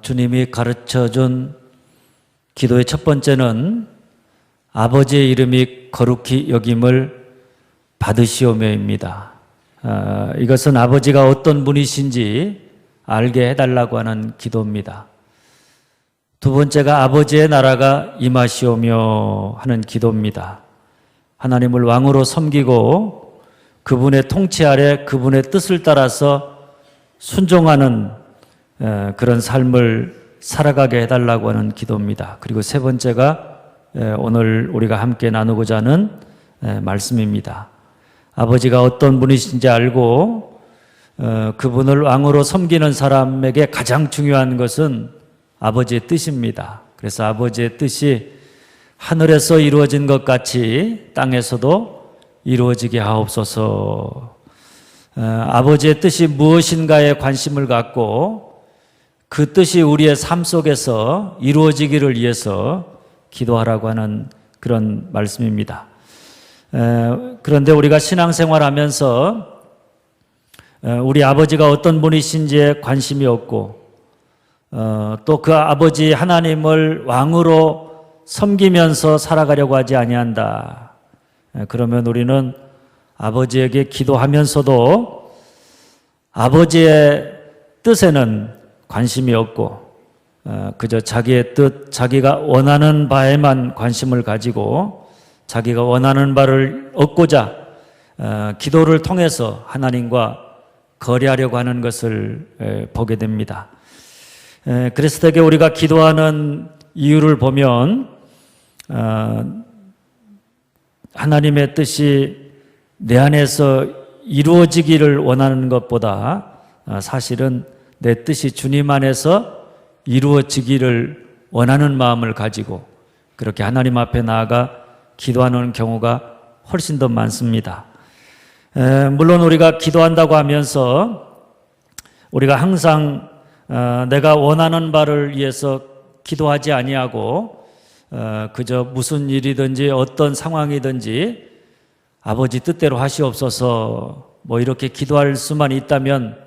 주님이 가르쳐준 기도의 첫 번째는 아버지의 이름이 거룩히 여김을 받으시오며입니다. 이것은 아버지가 어떤 분이신지 알게 해달라고 하는 기도입니다. 두 번째가 아버지의 나라가 임하시오며 하는 기도입니다. 하나님을 왕으로 섬기고 그분의 통치 아래 그분의 뜻을 따라서 순종하는 그런 삶을 살아가게 해달라고 하는 기도입니다. 그리고 세 번째가 오늘 우리가 함께 나누고자 하는 말씀입니다. 아버지가 어떤 분이신지 알고 그분을 왕으로 섬기는 사람에게 가장 중요한 것은 아버지의 뜻입니다. 그래서 아버지의 뜻이 하늘에서 이루어진 것 같이 땅에서도 이루어지게 하옵소서. 아버지의 뜻이 무엇인가에 관심을 갖고 그 뜻이 우리의 삶 속에서 이루어지기를 위해서 기도하라고 하는 그런 말씀입니다. 그런데 우리가 신앙생활하면서 우리 아버지가 어떤 분이신지에 관심이 없고 또 그 아버지 하나님을 왕으로 섬기면서 살아가려고 하지 아니한다. 그러면 우리는 아버지에게 기도하면서도 아버지의 뜻에는 관심이 없고 그저 자기의 뜻, 자기가 원하는 바에만 관심을 가지고 자기가 원하는 바를 얻고자 기도를 통해서 하나님과 거래하려고 하는 것을 보게 됩니다. 그래서 되게 우리가 기도하는 이유를 보면 하나님의 뜻이 내 안에서 이루어지기를 원하는 것보다 사실은 내 뜻이 주님 안에서 이루어지기를 원하는 마음을 가지고 그렇게 하나님 앞에 나아가 기도하는 경우가 훨씬 더 많습니다. 물론 우리가 기도한다고 하면서 우리가 항상 내가 원하는 바를 위해서 기도하지 아니하고 그저 무슨 일이든지 어떤 상황이든지 아버지 뜻대로 하시옵소서 뭐 이렇게 기도할 수만 있다면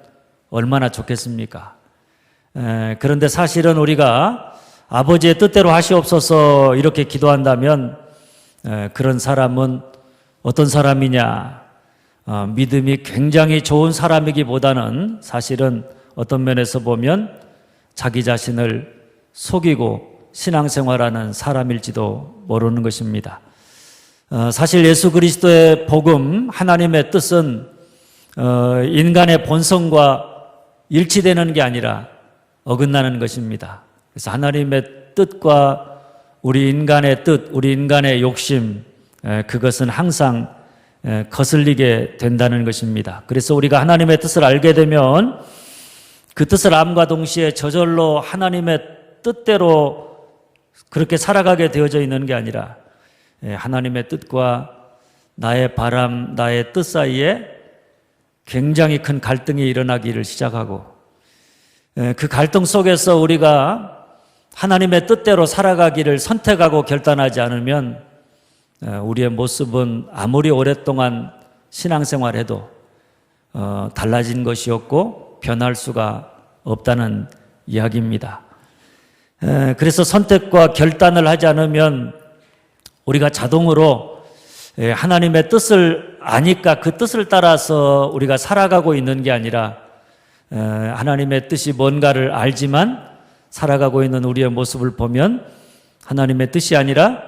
얼마나 좋겠습니까? 그런데 사실은 우리가 아버지의 뜻대로 하시옵소서 이렇게 기도한다면 그런 사람은 어떤 사람이냐? 믿음이 굉장히 좋은 사람이기보다는 사실은 어떤 면에서 보면 자기 자신을 속이고 신앙생활하는 사람일지도 모르는 것입니다. 사실 예수 그리스도의 복음, 하나님의 뜻은 인간의 본성과 일치되는 게 아니라 어긋나는 것입니다. 그래서 하나님의 뜻과 우리 인간의 뜻, 우리 인간의 욕심, 그것은 항상 거슬리게 된다는 것입니다. 그래서 우리가 하나님의 뜻을 알게 되면 그 뜻을 암과 동시에 저절로 하나님의 뜻대로 그렇게 살아가게 되어져 있는 게 아니라 하나님의 뜻과 나의 바람, 나의 뜻 사이에 굉장히 큰 갈등이 일어나기를 시작하고 그 갈등 속에서 우리가 하나님의 뜻대로 살아가기를 선택하고 결단하지 않으면 우리의 모습은 아무리 오랫동안 신앙생활해도 달라진 것이 없고 변할 수가 없다는 이야기입니다. 그래서 선택과 결단을 하지 않으면 우리가 자동으로 하나님의 뜻을 아니까 그 뜻을 따라서 우리가 살아가고 있는 게 아니라 하나님의 뜻이 뭔가를 알지만 살아가고 있는 우리의 모습을 보면 하나님의 뜻이 아니라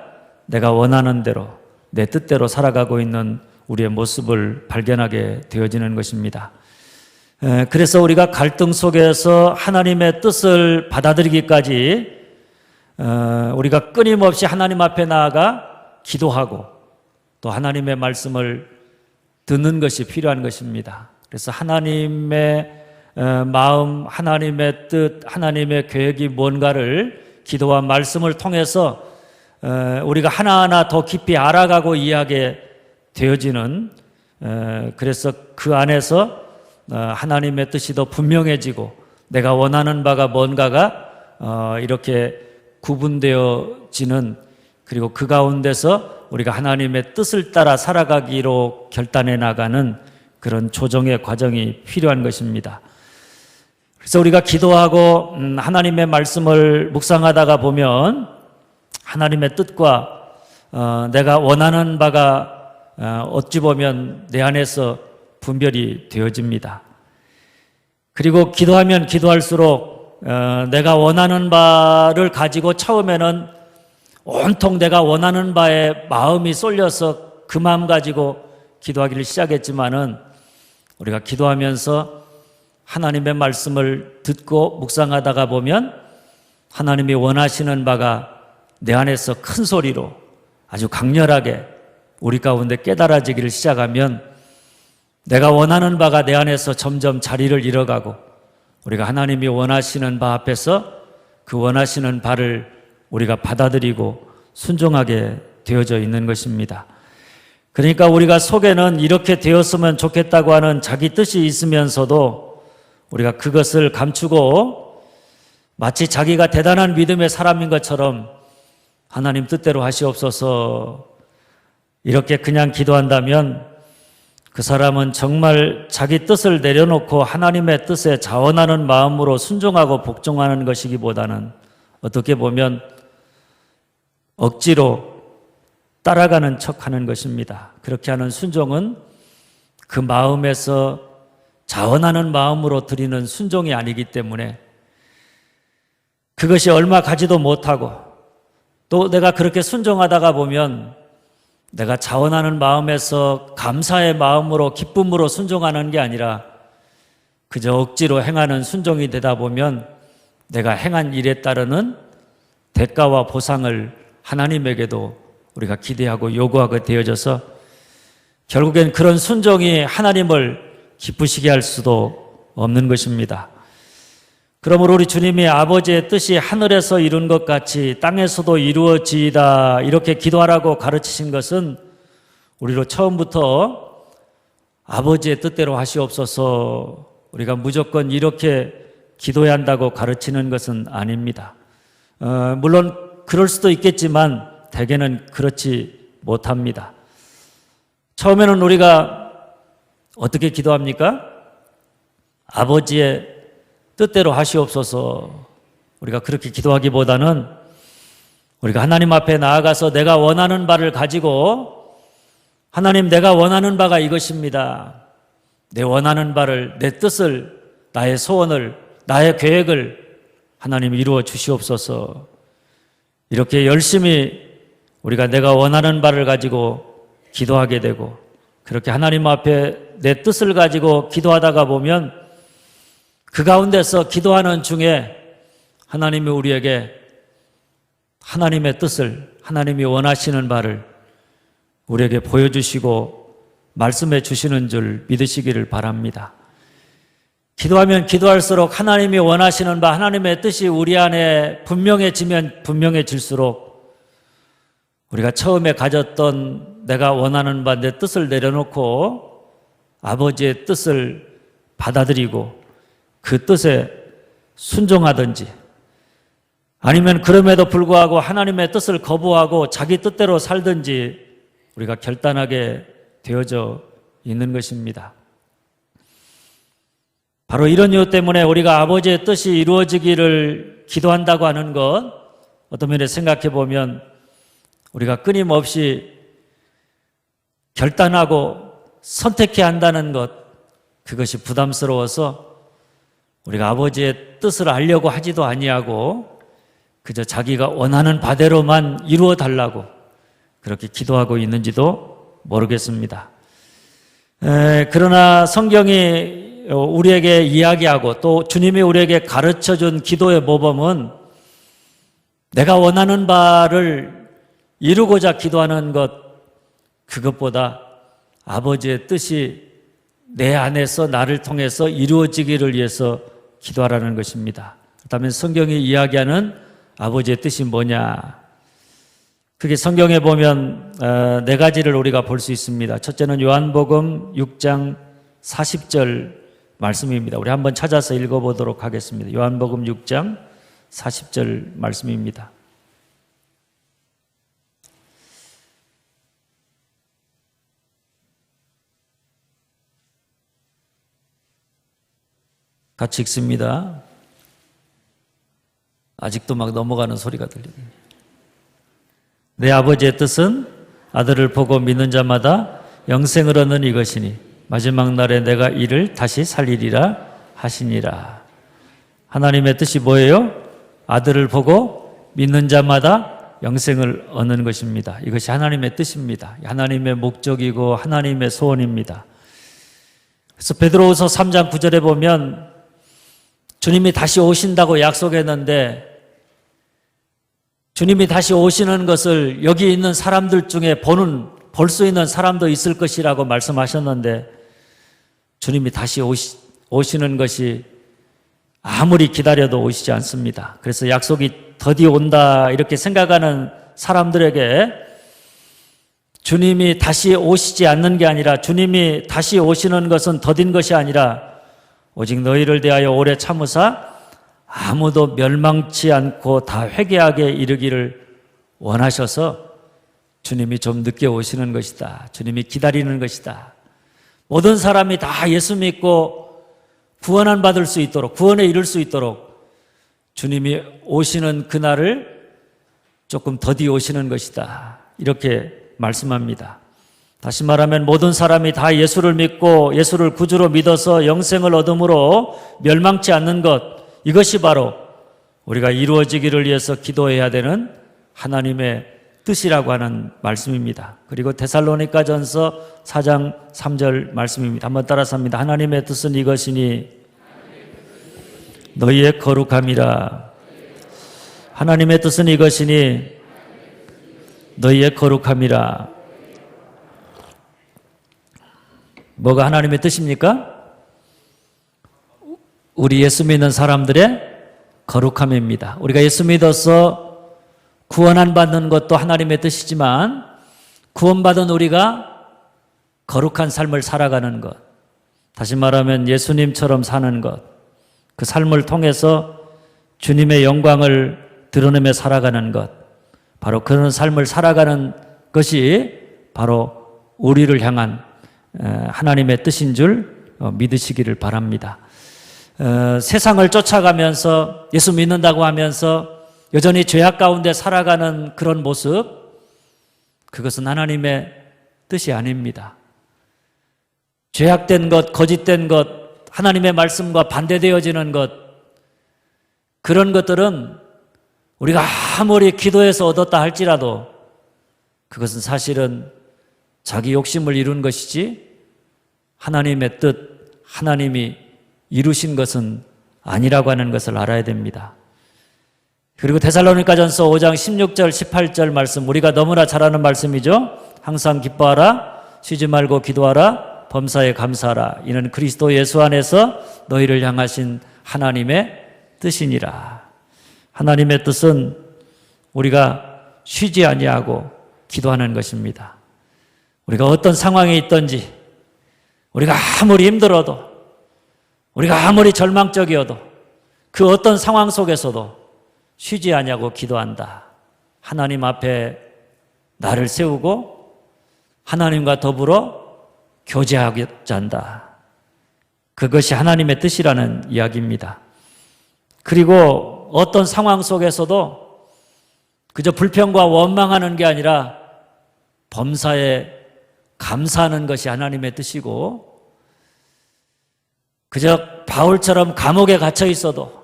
내가 원하는 대로 내 뜻대로 살아가고 있는 우리의 모습을 발견하게 되어지는 것입니다. 그래서 우리가 갈등 속에서 하나님의 뜻을 받아들이기까지 우리가 끊임없이 하나님 앞에 나아가 기도하고 또 하나님의 말씀을 듣는 것이 필요한 것입니다. 그래서 하나님의 마음, 하나님의 뜻, 하나님의 계획이 뭔가를 기도와 말씀을 통해서 우리가 하나하나 더 깊이 알아가고 이해하게 되어지는 그래서 그 안에서 하나님의 뜻이 더 분명해지고 내가 원하는 바가 뭔가가 이렇게 구분되어지는, 그리고 그 가운데서 우리가 하나님의 뜻을 따라 살아가기로 결단해 나가는 그런 조정의 과정이 필요한 것입니다. 그래서 우리가 기도하고 하나님의 말씀을 묵상하다가 보면 하나님의 뜻과 내가 원하는 바가 어찌 보면 내 안에서 분별이 되어집니다. 그리고 기도하면 기도할수록 내가 원하는 바를 가지고 처음에는 온통 내가 원하는 바에 마음이 쏠려서 그 마음 가지고 기도하기를 시작했지만은 우리가 기도하면서 하나님의 말씀을 듣고 묵상하다가 보면 하나님이 원하시는 바가 내 안에서 큰 소리로 아주 강렬하게 우리 가운데 깨달아지기를 시작하면 내가 원하는 바가 내 안에서 점점 자리를 잃어가고 우리가 하나님이 원하시는 바 앞에서 그 원하시는 바를 우리가 받아들이고 순종하게 되어져 있는 것입니다. 그러니까 우리가 속에는 이렇게 되었으면 좋겠다고 하는 자기 뜻이 있으면서도 우리가 그것을 감추고 마치 자기가 대단한 믿음의 사람인 것처럼 하나님 뜻대로 하시옵소서 이렇게 그냥 기도한다면 그 사람은 정말 자기 뜻을 내려놓고 하나님의 뜻에 자원하는 마음으로 순종하고 복종하는 것이기보다는 어떻게 보면 억지로 따라가는 척하는 것입니다. 그렇게 하는 순종은 그 마음에서 자원하는 마음으로 드리는 순종이 아니기 때문에 그것이 얼마 가지도 못하고 또 내가 그렇게 순종하다가 보면 내가 자원하는 마음에서 감사의 마음으로 기쁨으로 순종하는 게 아니라 그저 억지로 행하는 순종이 되다 보면 내가 행한 일에 따르는 대가와 보상을 하나님에게도 우리가 기대하고 요구하게 되어져서 결국엔 그런 순종이 하나님을 기쁘시게 할 수도 없는 것입니다. 그러므로 우리 주님이 아버지의 뜻이 하늘에서 이룬 것 같이 땅에서도 이루어지이다 이렇게 기도하라고 가르치신 것은 우리로 처음부터 아버지의 뜻대로 하시옵소서 우리가 무조건 이렇게 기도해야 한다고 가르치는 것은 아닙니다. 물론 그럴 수도 있겠지만 대개는 그렇지 못합니다. 처음에는 우리가 어떻게 기도합니까? 아버지의 뜻대로 하시옵소서 우리가 그렇게 기도하기보다는 우리가 하나님 앞에 나아가서 내가 원하는 바를 가지고 하나님 내가 원하는 바가 이것입니다. 내 원하는 바를 내 뜻을 나의 소원을 나의 계획을 하나님 이루어 주시옵소서 이렇게 열심히 우리가 내가 원하는 바를 가지고 기도하게 되고 그렇게 하나님 앞에 내 뜻을 가지고 기도하다가 보면 그 가운데서 기도하는 중에 하나님이 우리에게 하나님의 뜻을 하나님이 원하시는 바를 우리에게 보여주시고 말씀해 주시는 줄 믿으시기를 바랍니다. 기도하면 기도할수록 하나님이 원하시는 바 하나님의 뜻이 우리 안에 분명해지면 분명해질수록 우리가 처음에 가졌던 내가 원하는 바 내 뜻을 내려놓고 아버지의 뜻을 받아들이고 그 뜻에 순종하든지 아니면 그럼에도 불구하고 하나님의 뜻을 거부하고 자기 뜻대로 살든지 우리가 결단하게 되어져 있는 것입니다. 바로 이런 이유 때문에 우리가 아버지의 뜻이 이루어지기를 기도한다고 하는 것 어떤 면에 생각해 보면 우리가 끊임없이 결단하고 선택해야 한다는 것 그것이 부담스러워서 우리가 아버지의 뜻을 알려고 하지도 아니하고 그저 자기가 원하는 바대로만 이루어 달라고 그렇게 기도하고 있는지도 모르겠습니다. 그러나 성경이 우리에게 이야기하고 또 주님이 우리에게 가르쳐준 기도의 모범은 내가 원하는 바를 이루고자 기도하는 것 그것보다 아버지의 뜻이 내 안에서 나를 통해서 이루어지기를 위해서 기도하라는 것입니다. 그렇다면 성경이 이야기하는 아버지의 뜻이 뭐냐? 그게 성경에 보면 네 가지를 우리가 볼 수 있습니다. 첫째는 요한복음 6장 40절 말씀입니다. 우리 한번 찾아서 읽어보도록 하겠습니다. 요한복음 6장 40절 말씀입니다. 같이 읽습니다. 아직도 막 넘어가는 소리가 들리네요. 내 아버지의 뜻은 아들을 보고 믿는 자마다 영생을 얻는 이것이니 마지막 날에 내가 이를 다시 살리리라 하시니라. 하나님의 뜻이 뭐예요? 아들을 보고 믿는 자마다 영생을 얻는 것입니다. 이것이 하나님의 뜻입니다. 하나님의 목적이고 하나님의 소원입니다. 그래서 베드로후서 3장 9절에 보면 주님이 다시 오신다고 약속했는데 주님이 다시 오시는 것을 여기 있는 사람들 중에 볼 수 있는 사람도 있을 것이라고 말씀하셨는데 주님이 다시 오시는 것이 아무리 기다려도 오시지 않습니다. 그래서 약속이 더디 온다 이렇게 생각하는 사람들에게 주님이 다시 오시지 않는 게 아니라 주님이 다시 오시는 것은 더딘 것이 아니라 오직 너희를 대하여 오래 참으사 아무도 멸망치 않고 다 회개하게 이르기를 원하셔서 주님이 좀 늦게 오시는 것이다. 주님이 기다리는 것이다. 모든 사람이 다 예수 믿고 구원을 받을 수 있도록, 구원에 이를 수 있도록 주님이 오시는 그날을 조금 더디 오시는 것이다. 이렇게 말씀합니다. 다시 말하면 모든 사람이 다 예수를 믿고 예수를 구주로 믿어서 영생을 얻음으로 멸망치 않는 것, 이것이 바로 우리가 이루어지기를 위해서 기도해야 되는 하나님의 뜻이라고 하는 말씀입니다. 그리고 데살로니가전서 4장 3절 말씀입니다. 한번 따라서 합니다. 하나님의 뜻은 이것이니 너희의 거룩함이라. 하나님의 뜻은 이것이니 너희의 거룩함이라. 뭐가 하나님의 뜻입니까? 우리 예수 믿는 사람들의 거룩함입니다. 우리가 예수 믿어서 구원 받는 것도 하나님의 뜻이지만 구원받은 우리가 거룩한 삶을 살아가는 것, 다시 말하면 예수님처럼 사는 것, 그 삶을 통해서 주님의 영광을 드러내며 살아가는 것, 바로 그런 삶을 살아가는 것이 바로 우리를 향한 하나님의 뜻인 줄 믿으시기를 바랍니다. 세상을 쫓아가면서 예수 믿는다고 하면서 여전히 죄악 가운데 살아가는 그런 모습, 그것은 하나님의 뜻이 아닙니다. 죄악된 것, 거짓된 것, 하나님의 말씀과 반대되어지는 것, 그런 것들은 우리가 아무리 기도해서 얻었다 할지라도 그것은 사실은 자기 욕심을 이룬 것이지 하나님의 뜻, 하나님이 이루신 것은 아니라고 하는 것을 알아야 됩니다. 그리고 데살로니가전서 5장 16절 18절 말씀, 우리가 너무나 잘 아는 말씀이죠. 항상 기뻐하라, 쉬지 말고 기도하라, 범사에 감사하라. 이는 그리스도 예수 안에서 너희를 향하신 하나님의 뜻이니라. 하나님의 뜻은 우리가 쉬지 아니하고 기도하는 것입니다. 우리가 어떤 상황에 있든지, 우리가 아무리 힘들어도, 우리가 아무리 절망적이어도 그 어떤 상황 속에서도 쉬지 아니하고 기도한다. 하나님 앞에 나를 세우고 하나님과 더불어 교제하고자 한다. 그것이 하나님의 뜻이라는 이야기입니다. 그리고 어떤 상황 속에서도 그저 불평과 원망하는 게 아니라 범사에 감사하는 것이 하나님의 뜻이고, 그저 바울처럼 감옥에 갇혀 있어도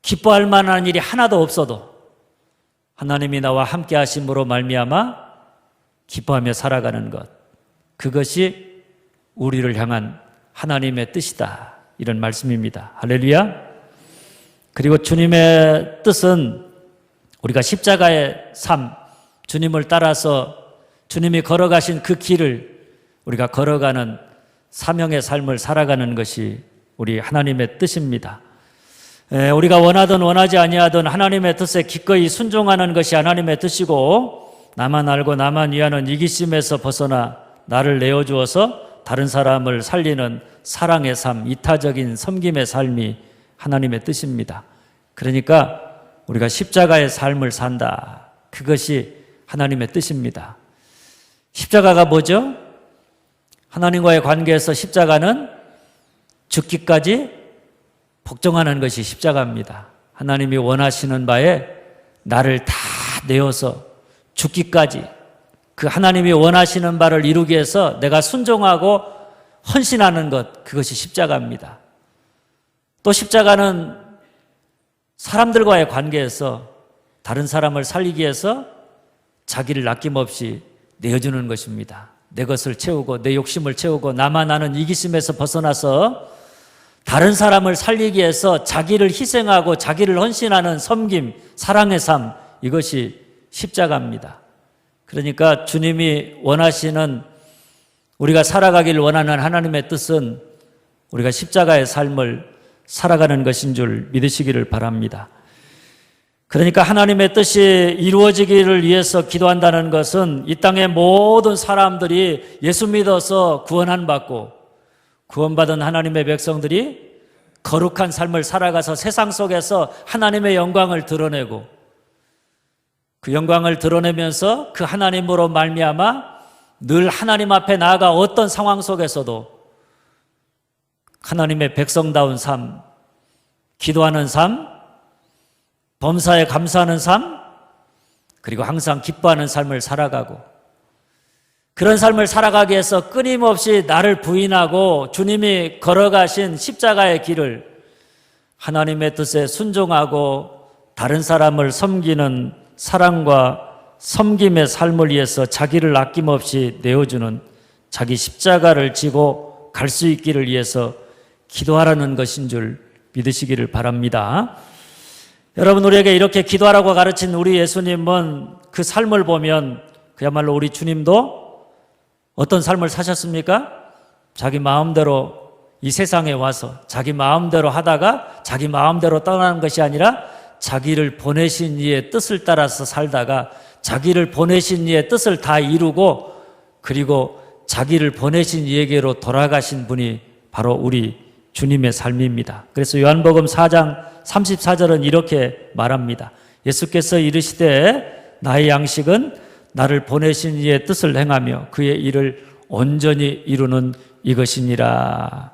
기뻐할 만한 일이 하나도 없어도 하나님이 나와 함께 하심으로 말미암아 기뻐하며 살아가는 것, 그것이 우리를 향한 하나님의 뜻이다. 이런 말씀입니다. 할렐루야. 그리고 주님의 뜻은 우리가 십자가의 삶, 주님을 따라서 주님이 걸어가신 그 길을 우리가 걸어가는 사명의 삶을 살아가는 것이 우리 하나님의 뜻입니다. 우리가 원하든 원하지 아니하든 하나님의 뜻에 기꺼이 순종하는 것이 하나님의 뜻이고, 나만 알고 나만 위하는 이기심에서 벗어나 나를 내어주어서 다른 사람을 살리는 사랑의 삶, 이타적인 섬김의 삶이 하나님의 뜻입니다. 그러니까 우리가 십자가의 삶을 산다. 그것이 하나님의 뜻입니다. 십자가가 뭐죠? 하나님과의 관계에서 십자가는 죽기까지 복종하는 것이 십자가입니다. 하나님이 원하시는 바에 나를 다 내어서 죽기까지 그 하나님이 원하시는 바를 이루기 위해서 내가 순종하고 헌신하는 것, 그것이 십자가입니다. 또 십자가는 사람들과의 관계에서 다른 사람을 살리기 위해서 자기를 아낌없이 내어주는 것입니다. 내 것을 채우고 내 욕심을 채우고 나만 아는 이기심에서 벗어나서 다른 사람을 살리기 위해서 자기를 희생하고 자기를 헌신하는 섬김, 사랑의 삶, 이것이 십자가입니다. 그러니까 주님이 원하시는, 우리가 살아가기를 원하는 하나님의 뜻은 우리가 십자가의 삶을 살아가는 것인 줄 믿으시기를 바랍니다. 그러니까 하나님의 뜻이 이루어지기를 위해서 기도한다는 것은 이 땅의 모든 사람들이 예수 믿어서 구원한 받고 구원받은 하나님의 백성들이 거룩한 삶을 살아가서 세상 속에서 하나님의 영광을 드러내고 그 영광을 드러내면서 그 하나님으로 말미암아 늘 하나님 앞에 나아가 어떤 상황 속에서도 하나님의 백성다운 삶, 기도하는 삶, 범사에 감사하는 삶, 그리고 항상 기뻐하는 삶을 살아가고 그런 삶을 살아가기 위해서 끊임없이 나를 부인하고 주님이 걸어가신 십자가의 길을 하나님의 뜻에 순종하고 다른 사람을 섬기는 사랑과 섬김의 삶을 위해서 자기를 아낌없이 내어주는 자기 십자가를 지고 갈 수 있기를 위해서 기도하라는 것인 줄 믿으시기를 바랍니다. 여러분, 우리에게 이렇게 기도하라고 가르친 우리 예수님은 그 삶을 보면 그야말로 우리 주님도 어떤 삶을 사셨습니까? 자기 마음대로 이 세상에 와서 자기 마음대로 하다가 자기 마음대로 떠나는 것이 아니라 자기를 보내신 이의 뜻을 따라서 살다가 자기를 보내신 이의 뜻을 다 이루고 그리고 자기를 보내신 이에게로 돌아가신 분이 바로 우리 주님의 삶입니다. 그래서 요한복음 4장 34절은 이렇게 말합니다. 예수께서 이르시되 나의 양식은 나를 보내신 이의 뜻을 행하며 그의 일을 온전히 이루는 이것이니라.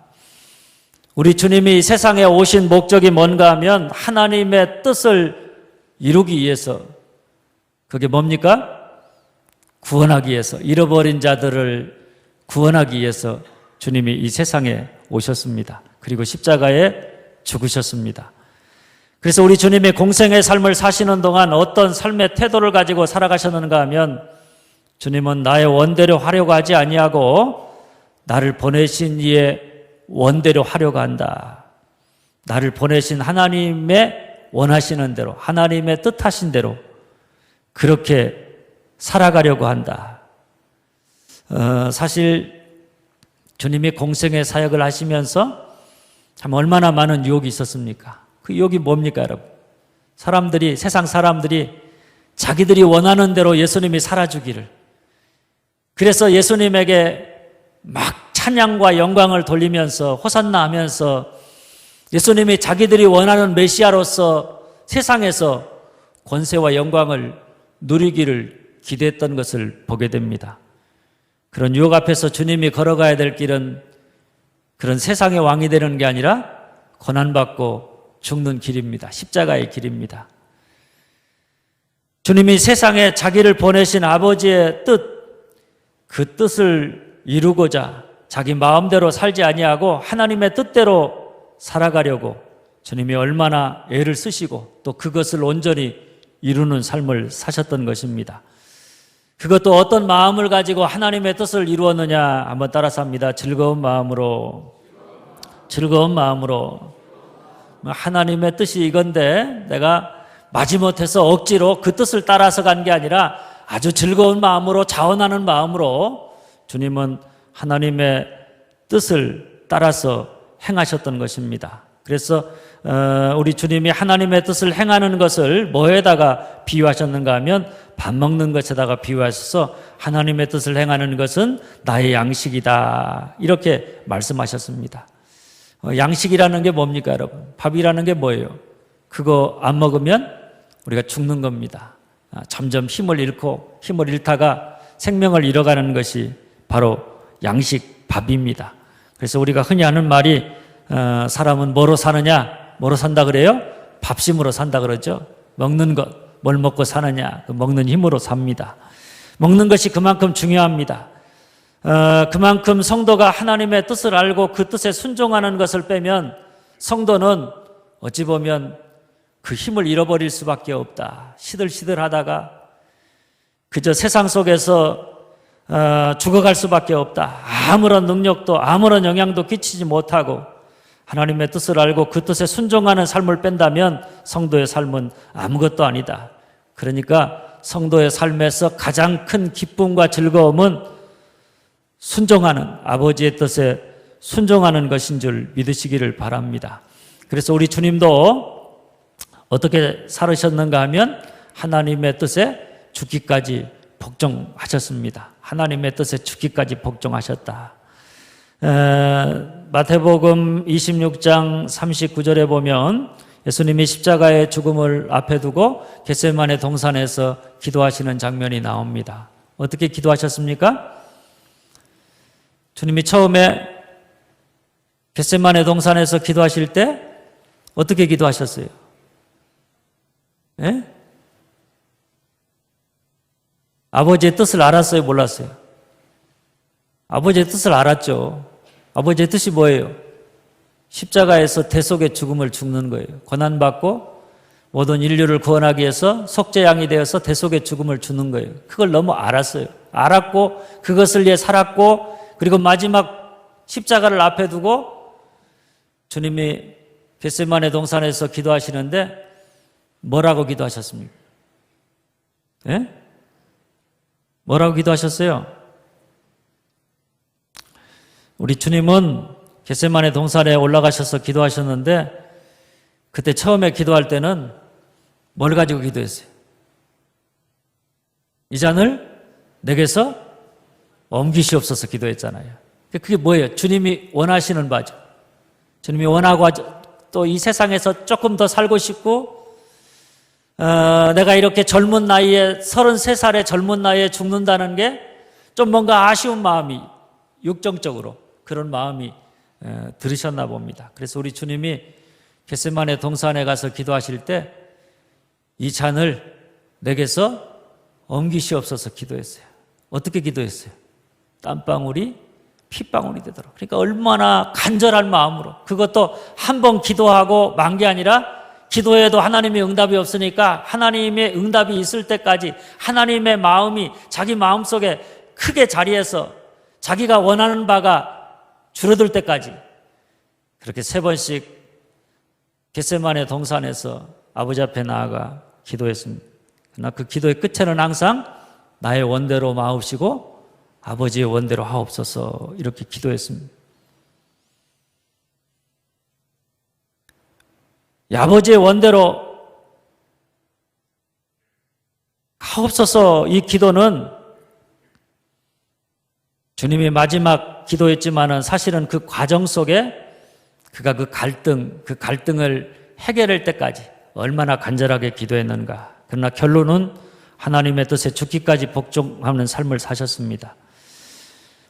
우리 주님이 세상에 오신 목적이 뭔가 하면 하나님의 뜻을 이루기 위해서, 그게 뭡니까? 구원하기 위해서, 잃어버린 자들을 구원하기 위해서 주님이 이 세상에 오셨습니다. 그리고 십자가에 죽으셨습니다. 그래서 우리 주님이 공생의 삶을 사시는 동안 어떤 삶의 태도를 가지고 살아가셨는가 하면 주님은 나의 원대로 하려고 하지 아니하고 나를 보내신 이의 원대로 하려고 한다. 나를 보내신 하나님의 원하시는 대로, 하나님의 뜻하신 대로 그렇게 살아가려고 한다. 사실 주님이 공생의 사역을 하시면서 참 얼마나 많은 유혹이 있었습니까? 그 유혹이 뭡니까, 여러분? 세상 사람들이 자기들이 원하는 대로 예수님이 살아주기를. 그래서 예수님에게 막 찬양과 영광을 돌리면서 호산나 하면서 예수님이 자기들이 원하는 메시아로서 세상에서 권세와 영광을 누리기를 기대했던 것을 보게 됩니다. 그런 유혹 앞에서 주님이 걸어가야 될 길은 그런 세상의 왕이 되는 게 아니라 고난받고 죽는 길입니다. 십자가의 길입니다. 주님이 세상에 자기를 보내신 아버지의 뜻, 그 뜻을 이루고자 자기 마음대로 살지 아니하고 하나님의 뜻대로 살아가려고 주님이 얼마나 애를 쓰시고 또 그것을 온전히 이루는 삶을 사셨던 것입니다. 그것도 어떤 마음을 가지고 하나님의 뜻을 이루었느냐 한번 따라서 합니다. 즐거운 마음으로. 하나님의 뜻이 이건데 내가 마지못해서 억지로 그 뜻을 따라서 간 게 아니라 아주 즐거운 마음으로, 자원하는 마음으로 주님은 하나님의 뜻을 따라서 행하셨던 것입니다. 그래서 우리 주님이 하나님의 뜻을 행하는 것을 뭐에다가 비유하셨는가 하면 밥 먹는 것에다가 비유하셔서 하나님의 뜻을 행하는 것은 나의 양식이다. 이렇게 말씀하셨습니다. 양식이라는 게 뭡니까, 여러분? 밥이라는 게 뭐예요? 그거 안 먹으면 우리가 죽는 겁니다. 점점 힘을 잃다가 생명을 잃어가는 것이 바로 양식, 밥입니다. 그래서 우리가 흔히 하는 말이 사람은 뭐로 사느냐? 뭐로 산다 그래요? 밥심으로 산다 그러죠. 먹는 것, 뭘 먹고 사느냐? 먹는 힘으로 삽니다. 먹는 것이 그만큼 중요합니다. 그만큼 성도가 하나님의 뜻을 알고 그 뜻에 순종하는 것을 빼면 성도는 어찌 보면 그 힘을 잃어버릴 수밖에 없다. 시들시들하다가 그저 세상 속에서 죽어갈 수밖에 없다. 아무런 능력도 아무런 영향도 끼치지 못하고 하나님의 뜻을 알고 그 뜻에 순종하는 삶을 뺀다면 성도의 삶은 아무것도 아니다. 그러니까 성도의 삶에서 가장 큰 기쁨과 즐거움은 순종하는, 아버지의 뜻에 순종하는 것인 줄 믿으시기를 바랍니다. 그래서 우리 주님도 어떻게 살으셨는가 하면 하나님의 뜻에 죽기까지 복종하셨습니다. 하나님의 뜻에 죽기까지 복종하셨다. 마태복음 26장 39절에 보면 예수님이 십자가의 죽음을 앞에 두고 겟세마네 동산에서 기도하시는 장면이 나옵니다. 어떻게 기도하셨습니까? 주님이 처음에 겟세마네 동산에서 기도하실 때 어떻게 기도하셨어요? 예? 아버지의 뜻을 알았어요? 몰랐어요? 아버지의 뜻을 알았죠. 아버지의 뜻이 뭐예요? 십자가에서 대속의 죽음을 죽는 거예요. 고난받고 모든 인류를 구원하기 위해서 속죄양이 되어서 대속의 죽음을 주는 거예요. 그걸 너무 알았어요. 알았고 그것을 위해 살았고 그리고 마지막 십자가를 앞에 두고 주님이 겟세마네 동산에서 기도하시는데 뭐라고 기도하셨습니까? 예? 뭐라고 기도하셨어요? 우리 주님은 겟세마네 동산에 올라가셔서 기도하셨는데 그때 처음에 기도할 때는 뭘 가지고 기도했어요? 이 잔을 내게서 옮기시옵소서 기도했잖아요. 그게 뭐예요? 주님이 원하시는 바죠. 주님이 원하고 또 이 세상에서 조금 더 살고 싶고 내가 이렇게 젊은 나이에 33살의 젊은 나이에 죽는다는 게 좀 뭔가 아쉬운 마음이 육정적으로 그런 마음이 들으셨나 봅니다. 그래서 우리 주님이 겟세마네 동산에 가서 기도하실 때 이 잔을 내게서 옮기시옵소서 기도했어요. 어떻게 기도했어요? 땀방울이 핏방울이 되도록. 그러니까 얼마나 간절한 마음으로, 그것도 한 번 기도하고 만 게 아니라 기도해도 하나님의 응답이 없으니까 하나님의 응답이 있을 때까지 하나님의 마음이 자기 마음속에 크게 자리해서 자기가 원하는 바가 줄어들 때까지 그렇게 3번씩 겟세마네 동산에서 아버지 앞에 나아가 기도했습니다. 그러나 그 기도의 끝에는 항상 나의 원대로 마옵시고 아버지의 원대로 하옵소서 이렇게 기도했습니다. 아버지의 원대로 하옵소서 이 기도는 주님이 마지막 기도했지만은 사실은 그 과정 속에 그가 그 갈등을 해결할 때까지 얼마나 간절하게 기도했는가. 그러나 결론은 하나님의 뜻에 죽기까지 복종하는 삶을 사셨습니다.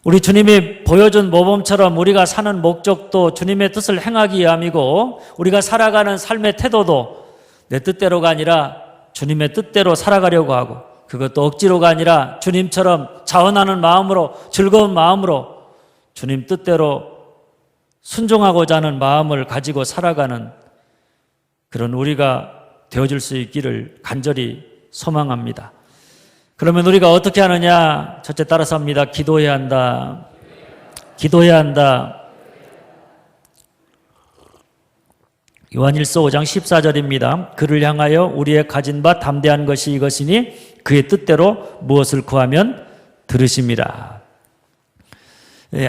우리 주님이 보여준 모범처럼 우리가 사는 목적도 주님의 뜻을 행하기 위함이고 우리가 살아가는 삶의 태도도 내 뜻대로가 아니라 주님의 뜻대로 살아가려고 하고 그것도 억지로가 아니라 주님처럼 자원하는 마음으로 즐거운 마음으로 주님 뜻대로 순종하고자 하는 마음을 가지고 살아가는 그런 우리가 되어줄 수 있기를 간절히 소망합니다. 그러면 우리가 어떻게 하느냐? 첫째 따라서 합니다. 기도해야 한다. 기도해야 한다. 요한일서 5장 14절입니다. 그를 향하여 우리의 가진 바 담대한 것이 이것이니 그의 뜻대로 무엇을 구하면 들으심이라.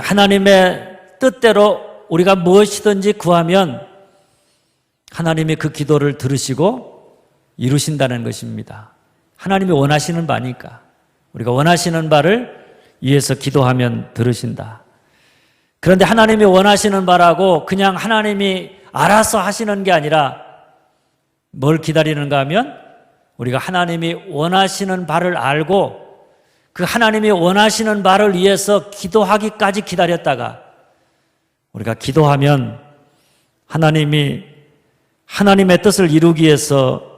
하나님의 뜻대로 우리가 무엇이든지 구하면 하나님이 그 기도를 들으시고 이루신다는 것입니다. 하나님이 원하시는 바니까 우리가 원하시는 바를 위해서 기도하면 들으신다. 그런데 하나님이 원하시는 바라고 그냥 하나님이 알아서 하시는 게 아니라 뭘 기다리는가 하면 우리가 하나님이 원하시는 바를 알고 그 하나님이 원하시는 바를 위해서 기도하기까지 기다렸다가 우리가 기도하면 하나님이 하나님의 뜻을 이루기 위해서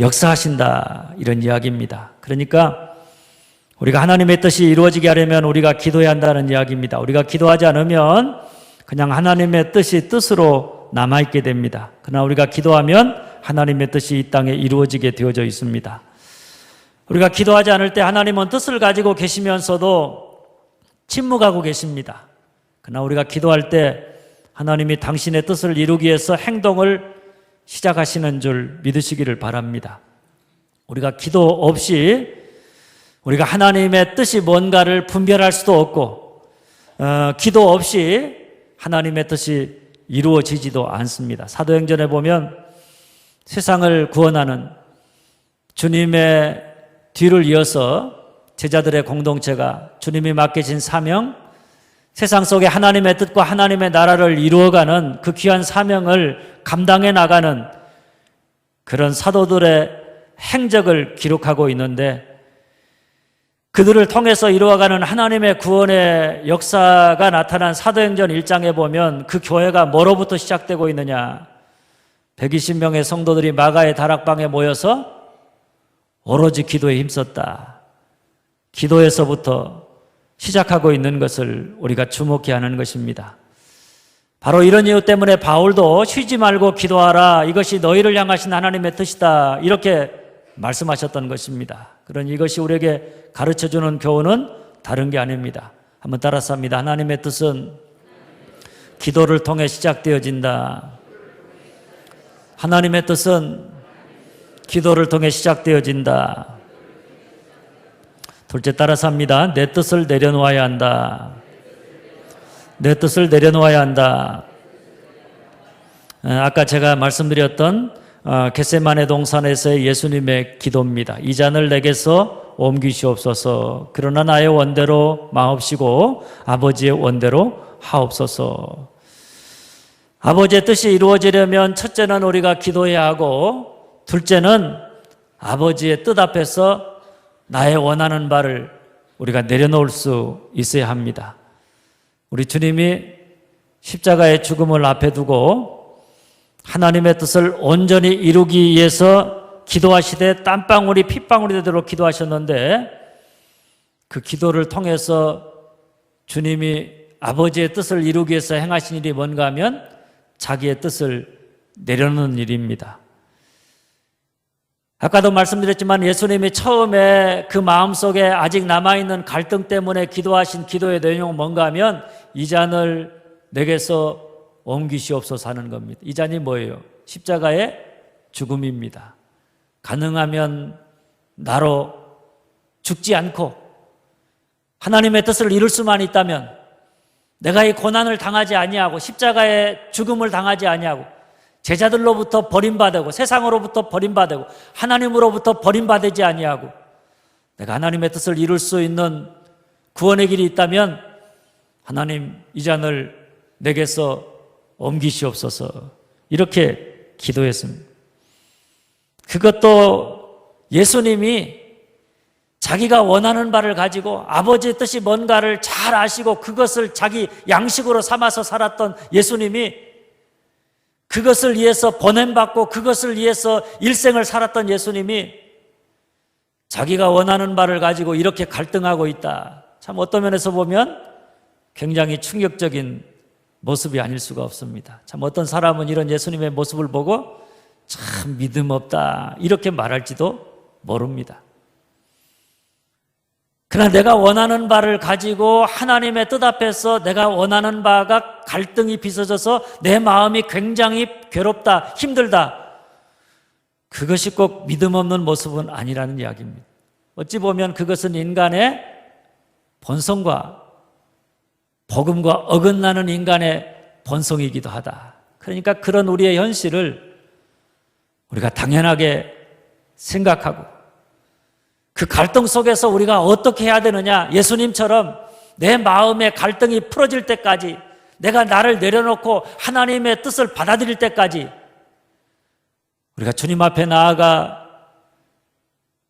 역사하신다, 이런 이야기입니다. 그러니까 우리가 하나님의 뜻이 이루어지게 하려면 우리가 기도해야 한다는 이야기입니다. 우리가 기도하지 않으면 그냥 하나님의 뜻이 뜻으로 남아있게 됩니다. 그러나 우리가 기도하면 하나님의 뜻이 이 땅에 이루어지게 되어져 있습니다. 우리가 기도하지 않을 때 하나님은 뜻을 가지고 계시면서도 침묵하고 계십니다. 그러나 우리가 기도할 때 하나님이 당신의 뜻을 이루기 위해서 행동을 시작하시는 줄 믿으시기를 바랍니다. 우리가 기도 없이 우리가 하나님의 뜻이 뭔가를 분별할 수도 없고 기도 없이 하나님의 뜻이 이루어지지도 않습니다. 사도행전에 보면 세상을 구원하는 주님의 뒤를 이어서 제자들의 공동체가 주님이 맡기신 사명, 세상 속에 하나님의 뜻과 하나님의 나라를 이루어가는 그 귀한 사명을 감당해 나가는 그런 사도들의 행적을 기록하고 있는데 그들을 통해서 이루어가는 하나님의 구원의 역사가 나타난 사도행전 1장에 보면 그 교회가 뭐로부터 시작되고 있느냐? 120명의 성도들이 마가의 다락방에 모여서 오로지 기도에 힘썼다. 기도에서부터 시작하고 있는 것을 우리가 주목해야 하는 것입니다. 바로 이런 이유 때문에 바울도 쉬지 말고 기도하라. 이것이 너희를 향하신 하나님의 뜻이다. 이렇게 말씀하셨던 것입니다. 그러니 이것이 우리에게 가르쳐주는 교훈은 다른 게 아닙니다. 한번 따라서 합니다. 하나님의 뜻은 기도를 통해 시작되어진다. 하나님의 뜻은 기도를 통해 시작되어진다. 둘째 따라서 합니다. 내 뜻을 내려놓아야 한다. 내 뜻을 내려놓아야 한다. 아까 제가 말씀드렸던 겟세마네 동산에서의 예수님의 기도입니다. 이 잔을 내게서 옮기시옵소서. 그러나 나의 원대로 마옵시고 아버지의 원대로 하옵소서. 아버지의 뜻이 이루어지려면 첫째는 우리가 기도해야 하고 둘째는 아버지의 뜻 앞에서 나의 원하는 바를 우리가 내려놓을 수 있어야 합니다. 우리 주님이 십자가의 죽음을 앞에 두고 하나님의 뜻을 온전히 이루기 위해서 기도하시되 땀방울이 핏방울이 되도록 기도하셨는데 그 기도를 통해서 주님이 아버지의 뜻을 이루기 위해서 행하신 일이 뭔가 하면 자기의 뜻을 내려놓는 일입니다. 아까도 말씀드렸지만 예수님이 처음에 그 마음속에 아직 남아있는 갈등 때문에 기도하신 기도의 내용은 뭔가 하면 이 잔을 내게서 옮기시옵소서 하는 겁니다. 이 잔이 뭐예요? 십자가의 죽음입니다. 가능하면 나로 죽지 않고 하나님의 뜻을 이룰 수만 있다면 내가 이 고난을 당하지 아니하고 십자가의 죽음을 당하지 아니하고 제자들로부터 버림받고 세상으로부터 버림받고 하나님으로부터 버림받지 아니하고 내가 하나님의 뜻을 이룰 수 있는 구원의 길이 있다면 하나님 이 잔을 내게서 옮기시옵소서 이렇게 기도했습니다. 그것도 예수님이 자기가 원하는 바를 가지고 아버지의 뜻이 뭔가를 잘 아시고 그것을 자기 양식으로 삼아서 살았던 예수님이 그것을 위해서 보냄받고 그것을 위해서 일생을 살았던 예수님이 자기가 원하는 바를 가지고 이렇게 갈등하고 있다. 참 어떤 면에서 보면 굉장히 충격적인 모습이 아닐 수가 없습니다. 참 어떤 사람은 이런 예수님의 모습을 보고 참 믿음 없다 이렇게 말할지도 모릅니다. 그러나 내가 원하는 바를 가지고 하나님의 뜻 앞에서 내가 원하는 바가 갈등이 빚어져서 내 마음이 굉장히 괴롭다, 힘들다. 그것이 꼭 믿음 없는 모습은 아니라는 이야기입니다. 어찌 보면 그것은 인간의 본성과 복음과 어긋나는 인간의 본성이기도 하다. 그러니까 그런 우리의 현실을 우리가 당연하게 생각하고 그 갈등 속에서 우리가 어떻게 해야 되느냐? 예수님처럼 내 마음의 갈등이 풀어질 때까지, 내가 나를 내려놓고 하나님의 뜻을 받아들일 때까지 우리가 주님 앞에 나아가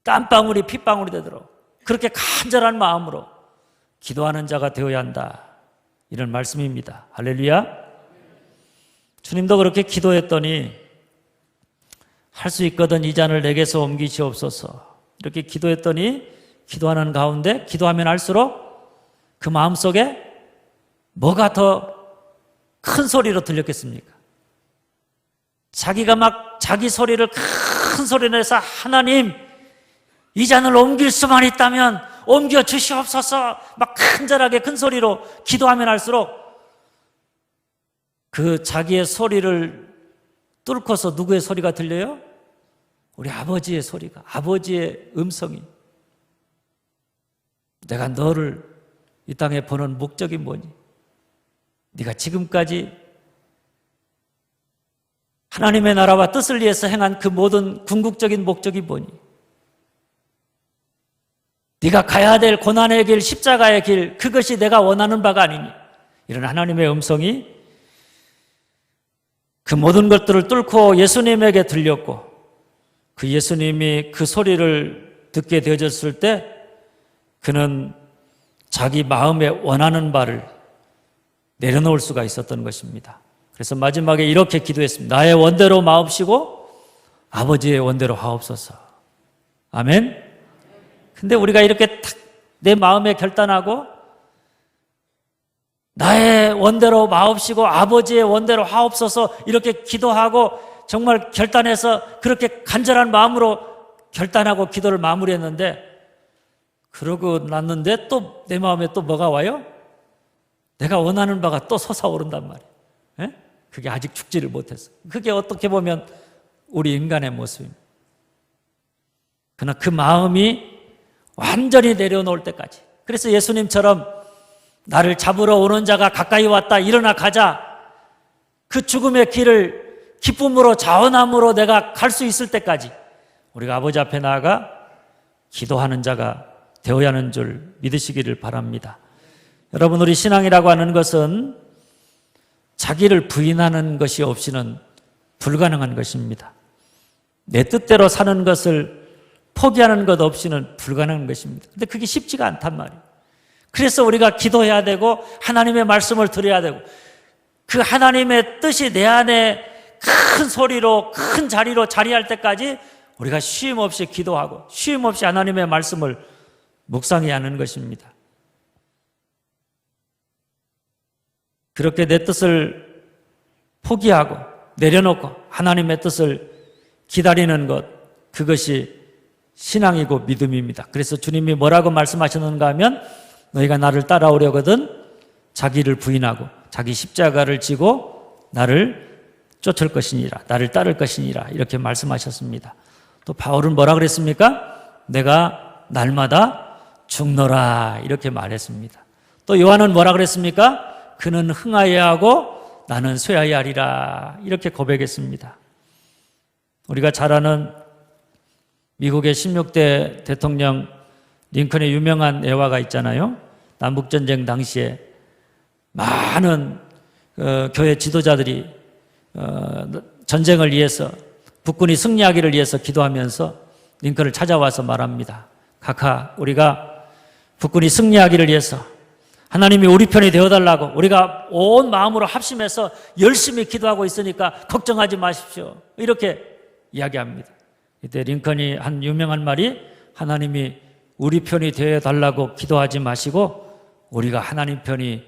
땀방울이 핏방울이 되도록 그렇게 간절한 마음으로 기도하는 자가 되어야 한다, 이런 말씀입니다. 할렐루야. 주님도 그렇게 기도했더니 할 수 있거든 이 잔을 내게서 옮기시옵소서, 이렇게 기도했더니 기도하는 가운데 기도하면 할수록 그 마음속에 뭐가 더 큰 소리로 들렸겠습니까? 자기가 막 자기 소리를 큰 소리로 내서 하나님, 이 잔을 옮길 수만 있다면 옮겨 주시옵소서, 막 간절하게 큰 소리로 기도하면 할수록 그 자기의 소리를 뚫고서 누구의 소리가 들려요? 우리 아버지의 소리가, 아버지의 음성이, 내가 너를 이 땅에 보는 목적이 뭐니? 네가 지금까지 하나님의 나라와 뜻을 위해서 행한 그 모든 궁극적인 목적이 뭐니? 네가 가야 될 고난의 길, 십자가의 길, 그것이 내가 원하는 바가 아니니? 이런 하나님의 음성이 그 모든 것들을 뚫고 예수님에게 들렸고, 그 예수님이 그 소리를 듣게 되어졌을 때 그는 자기 마음에 원하는 바를 내려놓을 수가 있었던 것입니다. 그래서 마지막에 이렇게 기도했습니다. 나의 원대로 마옵시고 아버지의 원대로 하옵소서. 아멘. 근데 우리가 이렇게 탁 내 마음에 결단하고 나의 원대로 마옵시고 아버지의 원대로 하옵소서 이렇게 기도하고 정말 결단해서 그렇게 간절한 마음으로 결단하고 기도를 마무리했는데, 그러고 났는데 또 내 마음에 또 뭐가 와요? 내가 원하는 바가 또 솟아오른단 말이에요. 예? 그게 아직 죽지를 못했어. 그게 어떻게 보면 우리 인간의 모습입니다. 그러나 그 마음이 완전히 내려놓을 때까지. 그래서 예수님처럼 나를 잡으러 오는 자가 가까이 왔다, 일어나 가자, 그 죽음의 길을 기쁨으로 자원함으로 내가 갈 수 있을 때까지 우리가 아버지 앞에 나아가 기도하는 자가 되어야 하는 줄 믿으시기를 바랍니다. 여러분, 우리 신앙이라고 하는 것은 자기를 부인하는 것이 없이는 불가능한 것입니다. 내 뜻대로 사는 것을 포기하는 것 없이는 불가능한 것입니다. 근데 그게 쉽지가 않단 말이에요. 그래서 우리가 기도해야 되고 하나님의 말씀을 들어야 되고 그 하나님의 뜻이 내 안에 큰 소리로 큰 자리로 자리할 때까지 우리가 쉼 없이 기도하고 쉼 없이 하나님의 말씀을 묵상해야 하는 것입니다. 그렇게 내 뜻을 포기하고 내려놓고 하나님의 뜻을 기다리는 것, 그것이 신앙이고 믿음입니다. 그래서 주님이 뭐라고 말씀하셨는가 하면 너희가 나를 따라오려거든 자기를 부인하고 자기 십자가를 지고 나를 쫓을 것이니라, 나를 따를 것이니라, 이렇게 말씀하셨습니다. 또 바울은 뭐라 그랬습니까? 내가 날마다 죽노라, 이렇게 말했습니다. 또 요한은 뭐라 그랬습니까? 그는 흥하여야 하고 나는 쇠하여야 하리라, 이렇게 고백했습니다. 우리가 잘 아는 미국의 16대 대통령 링컨의 유명한 예화가 있잖아요. 남북전쟁 당시에 많은 교회 지도자들이 전쟁을 위해서, 북군이 승리하기를 위해서 기도하면서 링컨을 찾아와서 말합니다. 카카, 우리가 북군이 승리하기를 위해서 하나님이 우리 편이 되어달라고 우리가 온 마음으로 합심해서 열심히 기도하고 있으니까 걱정하지 마십시오, 이렇게 이야기합니다. 이때 링컨이 한 유명한 말이 하나님이 우리 편이 되어달라고 기도하지 마시고 우리가 하나님 편이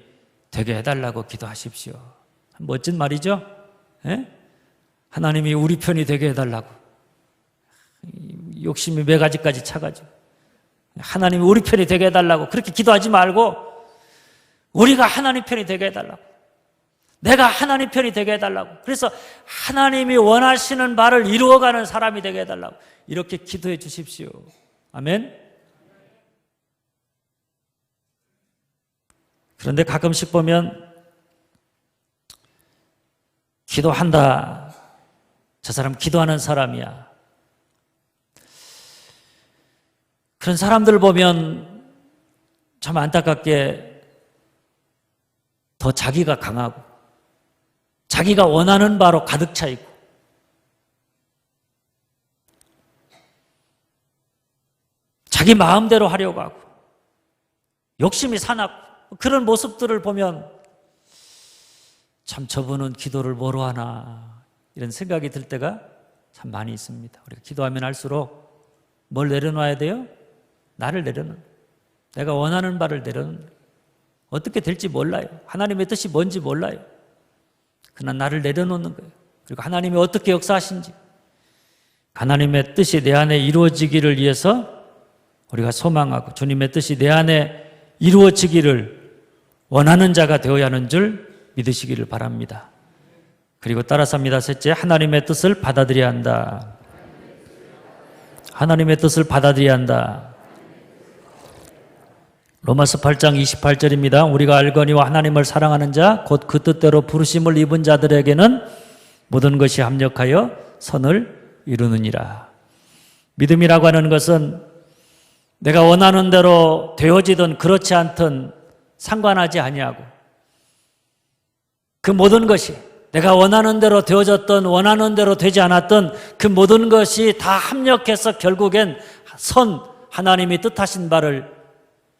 되게 해달라고 기도하십시오. 멋진 말이죠? 예? 하나님이 우리 편이 되게 해달라고. 욕심이 몇 가지까지 차가지고 하나님이 우리 편이 되게 해달라고 그렇게 기도하지 말고 우리가 하나님 편이 되게 해달라고, 내가 하나님 편이 되게 해달라고, 그래서 하나님이 원하시는 바를 이루어가는 사람이 되게 해달라고 이렇게 기도해 주십시오. 아멘. 그런데 가끔씩 보면 기도한다, 저 사람 기도하는 사람이야, 그런 사람들 보면 참 안타깝게 더 자기가 강하고 자기가 원하는 바로 가득 차 있고 자기 마음대로 하려고 하고 욕심이 사납고 그런 모습들을 보면 참 저분은 기도를 뭐로 하나 이런 생각이 들 때가 참 많이 있습니다. 우리가 기도하면 할수록 뭘 내려놔야 돼요? 나를 내려놓는, 내가 원하는 바를 내려놓는, 어떻게 될지 몰라요. 하나님의 뜻이 뭔지 몰라요. 그러나 나를 내려놓는 거예요. 그리고 하나님이 어떻게 역사하신지, 하나님의 뜻이 내 안에 이루어지기를 위해서 우리가 소망하고 주님의 뜻이 내 안에 이루어지기를 원하는 자가 되어야 하는 줄 믿으시기를 바랍니다. 그리고 따라서 합니다. 셋째, 하나님의 뜻을 받아들여야 한다. 하나님의 뜻을 받아들여야 한다. 로마서 8장 28절입니다. 우리가 알거니와 하나님을 사랑하는 자, 곧 그 뜻대로 부르심을 입은 자들에게는 모든 것이 합력하여 선을 이루느니라. 믿음이라고 하는 것은 내가 원하는 대로 되어지든 그렇지 않든 상관하지 아니하고 그 모든 것이 내가 원하는 대로 되어졌던 원하는 대로 되지 않았던 그 모든 것이 다 합력해서 결국엔 하나님이 뜻하신 바를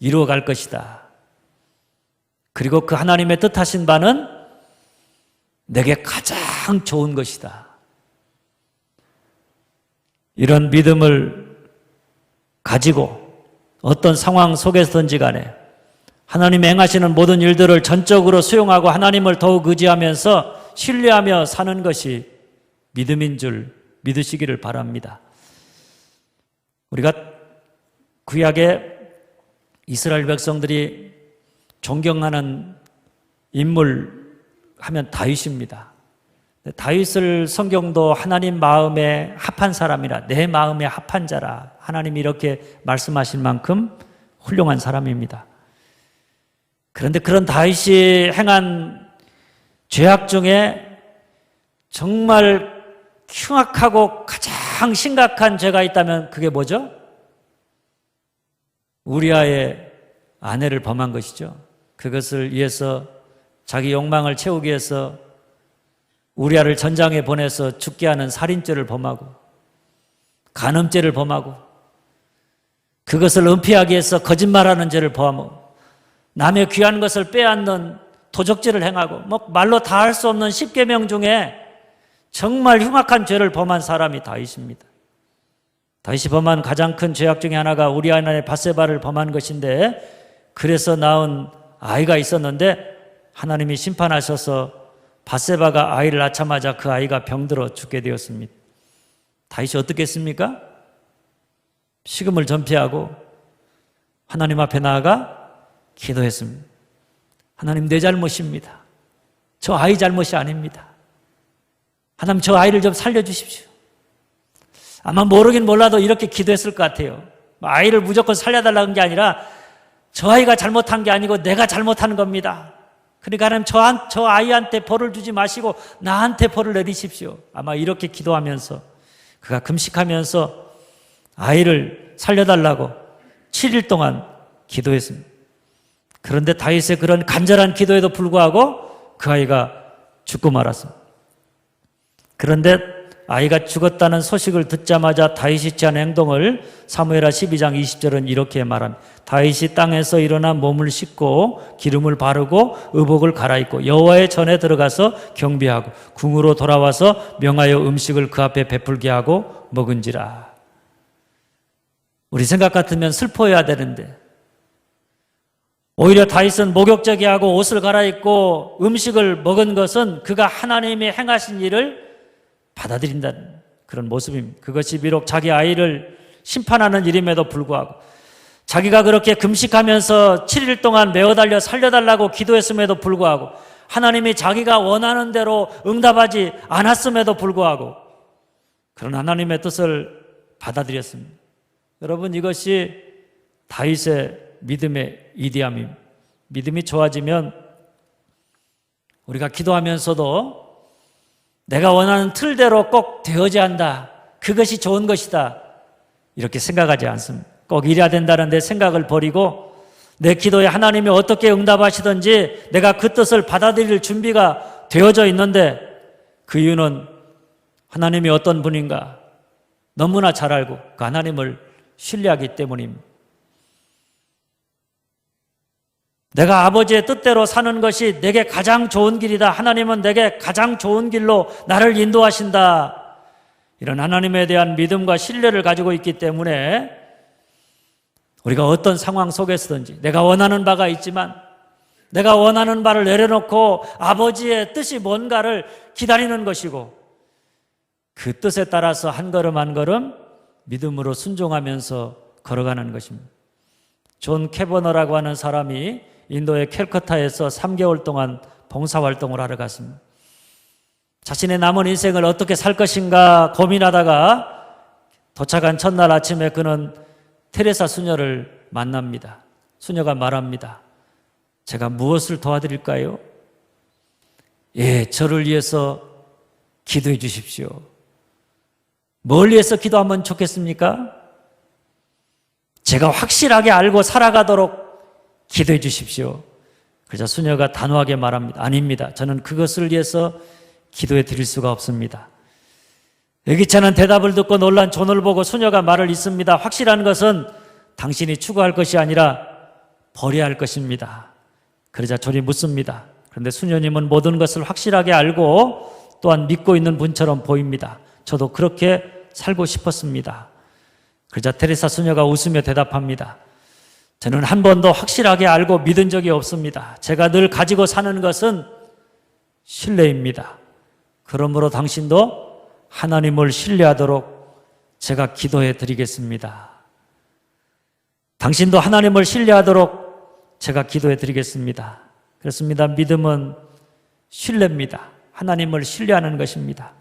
이루어갈 것이다. 그리고 그 하나님의 뜻하신 바는 내게 가장 좋은 것이다. 이런 믿음을 가지고 어떤 상황 속에서든지 간에 하나님 행하시는 모든 일들을 전적으로 수용하고 하나님을 더욱 의지하면서 신뢰하며 사는 것이 믿음인 줄 믿으시기를 바랍니다. 우리가 구약의 이스라엘 백성들이 존경하는 인물 하면 다윗입니다. 다윗을 성경도 하나님 마음에 합한 사람이라, 내 마음에 합한 자라 하나님이 이렇게 말씀하실 만큼 훌륭한 사람입니다. 그런데 그런 다윗이 행한 죄악 중에 정말 흉악하고 가장 심각한 죄가 있다면 그게 뭐죠? 우리아의 아내를 범한 것이죠. 그것을 위해서 자기 욕망을 채우기 위해서 우리아를 전장에 보내서 죽게 하는 살인죄를 범하고 간음죄를 범하고 그것을 은폐하기 위해서 거짓말하는 죄를 범하고 남의 귀한 것을 빼앗는 도적죄를 행하고 말로 다 할 수 없는 십계명 중에 정말 흉악한 죄를 범한 사람이 다윗입니다. 다윗이 범한 가장 큰 죄악 중에 하나가 우리아 아내 밧세바를 범한 것인데 그래서 낳은 아이가 있었는데 하나님이 심판하셔서 밧세바가 아이를 낳자마자 그 아이가 병들어 죽게 되었습니다. 다윗이 어떻게 했습니까? 식음을 전폐하고 하나님 앞에 나아가 기도했습니다. 하나님, 내 잘못입니다. 저 아이 잘못이 아닙니다. 하나님, 저 아이를 좀 살려주십시오. 아마 모르긴 몰라도 이렇게 기도했을 것 같아요. 아이를 무조건 살려달라는 게 아니라 저 아이가 잘못한 게 아니고 내가 잘못한 겁니다. 그러니까 하나님, 저 아이한테 벌을 주지 마시고 나한테 벌을 내리십시오. 아마 이렇게 기도하면서 그가 금식하면서 아이를 살려달라고 7일 동안 기도했습니다. 그런데 다윗의 그런 간절한 기도에도 불구하고 그 아이가 죽고 말았습니다. 그런데 아이가 죽었다는 소식을 듣자마자 다윗이 취한 행동을 사무엘하 12장 20절은 이렇게 말합니다. 다윗이 땅에서 일어나 몸을 씻고 기름을 바르고 의복을 갈아입고 여호와의 전에 들어가서 경배하고 궁으로 돌아와서 명하여 음식을 그 앞에 베풀게 하고 먹은지라. 우리 생각 같으면 슬퍼해야 되는데 오히려 다윗은 목욕제게 하고 옷을 갈아입고 음식을 먹은 것은 그가 하나님이 행하신 일을 받아들인다는 그런 모습입니다. 그것이 비록 자기 아이를 심판하는 일임에도 불구하고 자기가 그렇게 금식하면서 7일 동안 메어달려 살려달라고 기도했음에도 불구하고 하나님이 자기가 원하는 대로 응답하지 않았음에도 불구하고 그런 하나님의 뜻을 받아들였습니다. 여러분, 이것이 다윗의 믿음의 이디함입니다. 믿음이 좋아지면 우리가 기도하면서도 내가 원하는 틀대로 꼭 되어져야 한다. 그것이 좋은 것이다. 이렇게 생각하지 않습니다. 꼭 이래야 된다는 내 생각을 버리고 내 기도에 하나님이 어떻게 응답하시든지 내가 그 뜻을 받아들일 준비가 되어져 있는데 그 이유는 하나님이 어떤 분인가 너무나 잘 알고 그 하나님을 신뢰하기 때문입니다. 내가 아버지의 뜻대로 사는 것이 내게 가장 좋은 길이다. 하나님은 내게 가장 좋은 길로 나를 인도하신다. 이런 하나님에 대한 믿음과 신뢰를 가지고 있기 때문에 우리가 어떤 상황 속에서든지 내가 원하는 바가 있지만 내가 원하는 바를 내려놓고 아버지의 뜻이 뭔가를 기다리는 것이고 그 뜻에 따라서 한 걸음 한 걸음 믿음으로 순종하면서 걸어가는 것입니다. 존 캐버너라고 하는 사람이 인도의 캘커타에서 3개월 동안 봉사활동을 하러 갔습니다. 자신의 남은 인생을 어떻게 살 것인가 고민하다가 도착한 첫날 아침에 그는 테레사 수녀를 만납니다. 수녀가 말합니다. 제가 무엇을 도와드릴까요? 예, 저를 위해서 기도해 주십시오. 뭘 위해서 기도하면 좋겠습니까? 제가 확실하게 알고 살아가도록 기도해 주십시오. 그러자 수녀가 단호하게 말합니다. 아닙니다. 저는 그것을 위해서 기도해 드릴 수가 없습니다. 예기치 않은 대답을 듣고 놀란 존을 보고 수녀가 말을 잇습니다. 확실한 것은 당신이 추구할 것이 아니라 버려야 할 것입니다. 그러자 존이 묻습니다. 그런데 수녀님은 모든 것을 확실하게 알고 또한 믿고 있는 분처럼 보입니다. 저도 그렇게 살고 싶었습니다. 그러자 테레사 수녀가 웃으며 대답합니다. 저는 한 번도 확실하게 알고 믿은 적이 없습니다. 제가 늘 가지고 사는 것은 신뢰입니다. 그러므로 당신도 하나님을 신뢰하도록 제가 기도해 드리겠습니다. 당신도 하나님을 신뢰하도록 제가 기도해 드리겠습니다. 그렇습니다. 믿음은 신뢰입니다. 하나님을 신뢰하는 것입니다.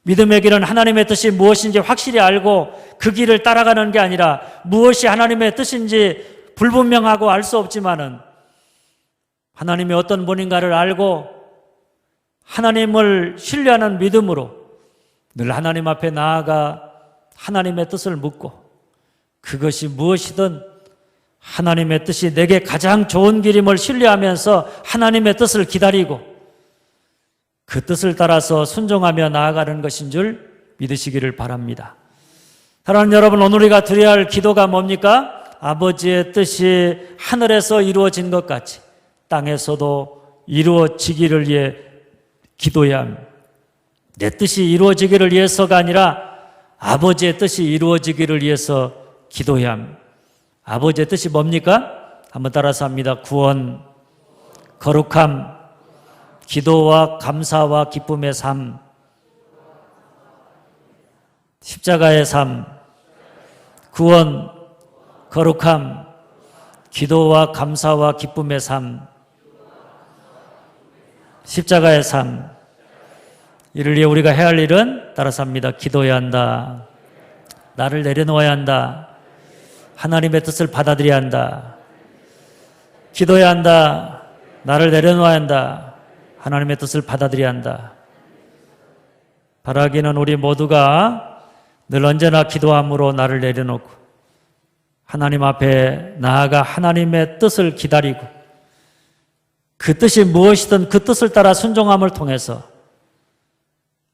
믿음의 길은 하나님의 뜻이 무엇인지 확실히 알고 그 길을 따라가는 게 아니라 무엇이 하나님의 뜻인지 불분명하고 알 수 없지만은 하나님이 어떤 분인가를 알고 하나님을 신뢰하는 믿음으로 늘 하나님 앞에 나아가 하나님의 뜻을 묻고 그것이 무엇이든 하나님의 뜻이 내게 가장 좋은 길임을 신뢰하면서 하나님의 뜻을 기다리고 그 뜻을 따라서 순종하며 나아가는 것인 줄 믿으시기를 바랍니다. 사랑하는 여러분, 오늘 우리가 드려야 할 기도가 뭡니까? 아버지의 뜻이 하늘에서 이루어진 것 같이 땅에서도 이루어지기를 위해 기도해야 합니다. 내 뜻이 이루어지기를 위해서가 아니라 아버지의 뜻이 이루어지기를 위해서 기도해야 합니다. 아버지의 뜻이 뭡니까? 한번 따라서 합니다. 구원, 거룩함, 기도와 감사와 기쁨의 삶, 십자가의 삶, 구원, 거룩함, 기도와 감사와 기쁨의 삶, 십자가의 삶. 이를 위해 우리가 해야 할 일은 따라서 합니다. 기도해야 한다. 나를 내려놓아야 한다. 하나님의 뜻을 받아들여야 한다. 기도해야 한다. 나를 내려놓아야 한다. 하나님의 뜻을 받아들여야 한다. 바라기는 우리 모두가 늘 언제나 기도함으로 나를 내려놓고 하나님 앞에 나아가 하나님의 뜻을 기다리고 그 뜻이 무엇이든 그 뜻을 따라 순종함을 통해서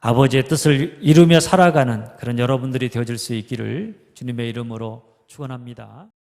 아버지의 뜻을 이루며 살아가는 그런 여러분들이 되어질 수 있기를 주님의 이름으로 축원합니다.